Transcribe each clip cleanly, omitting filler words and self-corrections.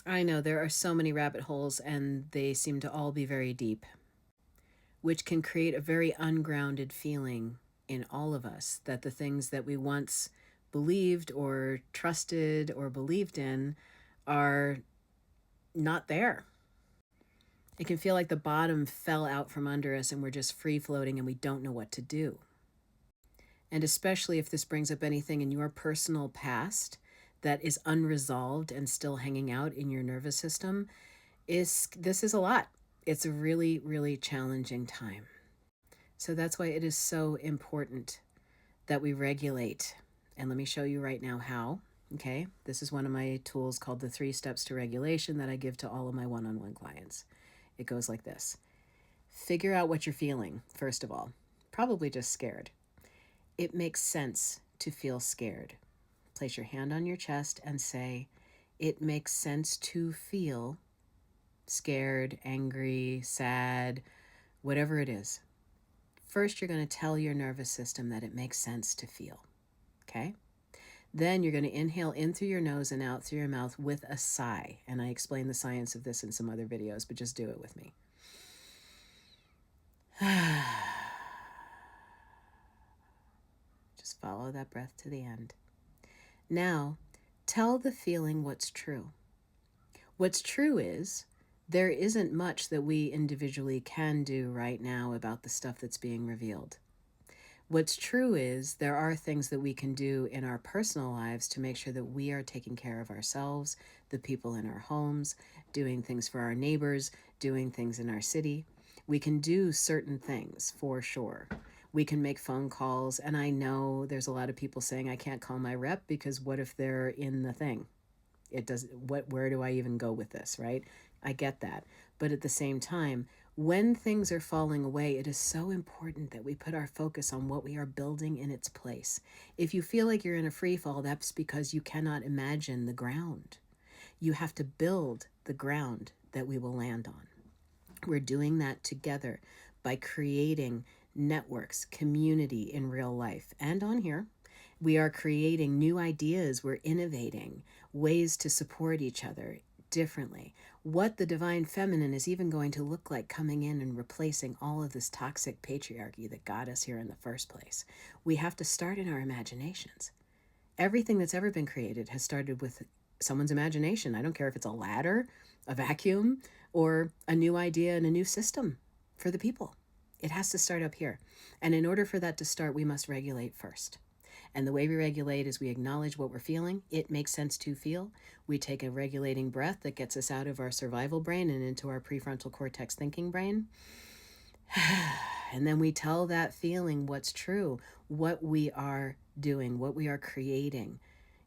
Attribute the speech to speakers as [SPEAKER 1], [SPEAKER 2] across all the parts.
[SPEAKER 1] I know there are so many rabbit holes, and they seem to all be very deep, which can create a very ungrounded feeling in all of us that the things that we once believed or trusted or believed in are not there. It can feel like the bottom fell out from under us and we're just free floating and we don't know what to do. And especially if this brings up anything in your personal past that is unresolved and still hanging out in your nervous system, this is a lot. It's a really, really challenging time. So that's why it is so important that we regulate. And let me show you right now how. Okay, this is one of my tools called the 3 steps to regulation that I give to all of my one-on-one clients. It goes like this. Figure out what you're feeling, first of all. Probably just scared. It makes sense to feel scared. Place your hand on your chest and say, it makes sense to feel scared, angry, sad, whatever it is. First, you're going to tell your nervous system that it makes sense to feel. Okay? Then you're going to inhale in through your nose and out through your mouth with a sigh. And I explain the science of this in some other videos, but just do it with me. Just follow that breath to the end. Now, tell the feeling what's true. What's true is there isn't much that we individually can do right now about the stuff that's being revealed. What's true is there are things that we can do in our personal lives to make sure that we are taking care of ourselves, the people in our homes, doing things for our neighbors, doing things in our city. We can do certain things for sure. We can make phone calls, and I know there's a lot of people saying I can't call my rep because what if they're in the thing? Where do I even go with this, right? I get that. But at the same time, when things are falling away, it is so important that we put our focus on what we are building in its place. If you feel like you're in a free fall, that's because you cannot imagine the ground. You have to build the ground that we will land on. We're doing that together by creating networks, community in real life and on here. We are creating new ideas. We're innovating ways to support each other differently. What the divine feminine is even going to look like coming in and replacing all of this toxic patriarchy that got us here in the first place. We have to start in our imaginations. Everything that's ever been created has started with someone's imagination. I don't care if it's a ladder, a vacuum, or a new idea and a new system for the people. It has to start up here. And in order for that to start, we must regulate first. And the way we regulate is we acknowledge what we're feeling. It makes sense to feel. We take a regulating breath that gets us out of our survival brain and into our prefrontal cortex thinking brain. And then we tell that feeling what's true, what we are doing, what we are creating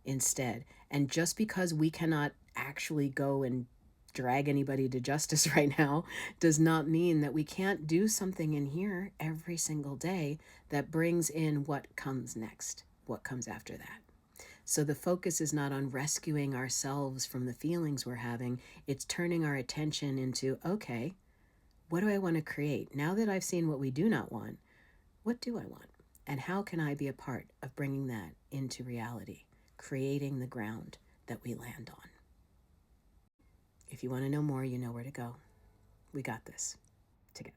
[SPEAKER 1] instead. And just because we cannot actually go and drag anybody to justice right now does not mean that we can't do something in here every single day that brings in what comes next, what comes after that. So the focus is not on rescuing ourselves from the feelings we're having. It's turning our attention into, okay, what do I want to create? Now that I've seen what we do not want, what do I want? And how can I be a part of bringing that into reality, creating the ground that we land on? If you want to know more, you know where to go. We got this together.